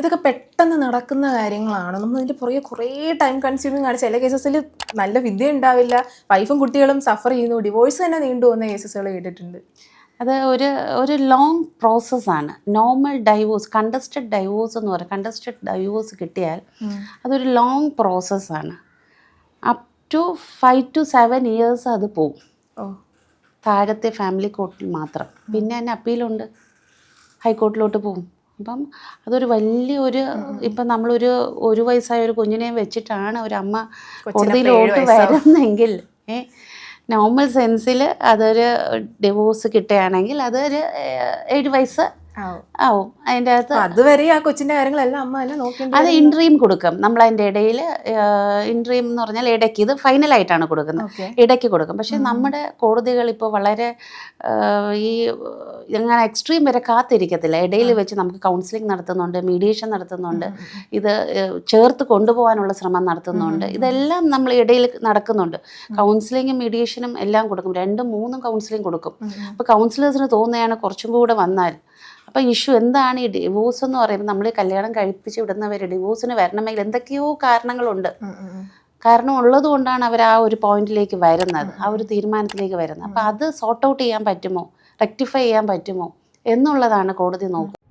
ഇതൊക്കെ പെട്ടെന്ന് നടക്കുന്ന കാര്യങ്ങളാണ്. നമ്മൾ ഇതിന്റെ പുറകെ കുറേ ടൈം കൺസ്യൂമിംഗ് ആണ്. ചില കേസസിൽ നല്ല വിദ്യ ഉണ്ടാവില്ല, വൈഫും കുട്ടികളും സഫർ ചെയ്യുന്നു, ഡിവോഴ്സ് തന്നെ നീണ്ടു പോകുന്ന കേസസുകൾ കേട്ടിട്ടുണ്ട്. അത് ഒരു ലോങ് പ്രോസസ്സാണ്. നോർമൽ ഡൈവോഴ്സ്, കണ്ടസ്റ്റഡ് ഡൈവോഴ്സ് എന്ന് പറയും. കണ്ടസ്റ്റഡ് ഡൈവോഴ്സ് കിട്ടിയാൽ അതൊരു ലോങ് പ്രോസസ്സാണ്. അപ് ടു 5 to 7 years അത് പോവും. താഴത്തെ ഫാമിലി കോർട്ടിൽ മാത്രം. പിന്നെ തന്നെ അപ്പീലുണ്ട്, ഹൈക്കോർട്ടിലോട്ട് പോകും. അപ്പം അതൊരു വലിയൊരു, ഇപ്പം ഒരു വയസ്സായ ഒരു കുഞ്ഞിനെ വെച്ചിട്ടാണ് ഒരു അമ്മ കോടതിയിലോട്ട് വരുന്നെങ്കിൽ, നോർമൽ സെൻസിൽ അതൊരു ഡിവോഴ്സ് കിട്ടുകയാണെങ്കിൽ അതൊരു 7 വയസ്സ് ആവും. അതിൻ്റെ അകത്ത് അതുവരെ ആ കൊച്ചിന്റെ കാര്യങ്ങളെല്ലാം അമ്മ തന്നെ നോക്കേണ്ടി. അത് ഇൻട്രീം കൊടുക്കും. നമ്മൾ അതിൻ്റെ ഇടയിൽ ഇൻട്രീം എന്ന് പറഞ്ഞാൽ ഇടയ്ക്ക്, ഇത് ഫൈനലായിട്ടാണ് കൊടുക്കുന്നത്, ഇടയ്ക്ക് കൊടുക്കും. പക്ഷേ നമ്മുടെ കോടതികൾ ഇപ്പോൾ വളരെ ഈ അങ്ങനെ എക്സ്ട്രീം വരെ കാത്തിരിക്കത്തില്ല. ഇടയിൽ വെച്ച് നമുക്ക് കൗൺസിലിംഗ് നടത്തുന്നുണ്ട്, മീഡിയേഷൻ നടത്തുന്നുണ്ട്, ഇത് ചേർത്ത് കൊണ്ടുപോകാനുള്ള ശ്രമം നടത്തുന്നുണ്ട്. ഇതെല്ലാം നമ്മൾ ഇടയിൽ നടക്കുന്നുണ്ട്. കൗൺസിലിങ്ങും മീഡിയേഷനും എല്ലാം കൊടുക്കും. 2-3 കൗൺസിലിംഗ് കൊടുക്കും. അപ്പോൾ കൗൺസിലേഴ്സിന് തോന്നുകയാണ് കുറച്ചും കൂടെ വന്നാൽ. അപ്പോൾ ഇഷ്യൂ എന്താണ് ഈ ഡിവോഴ്സ് എന്ന് പറയുമ്പോൾ, നമ്മൾ കല്യാണം കഴിപ്പിച്ച് വിടുന്നവർ ഡിവോഴ്സിന് വരണമെങ്കിൽ എന്തൊക്കെയോ കാരണങ്ങളുണ്ട്. കാരണം ഉള്ളത് കൊണ്ടാണ് അവർ ആ ഒരു പോയിന്റിലേക്ക് വരുന്നത്, ആ ഒരു തീരുമാനത്തിലേക്ക് വരുന്നത്. അപ്പോൾ അത് സോർട്ട് ഔട്ട് ചെയ്യാൻ പറ്റുമോ, റെക്ടിഫൈ ചെയ്യാൻ പറ്റുമോ എന്നുള്ളതാണ് കോടതി നോക്കുന്നത്.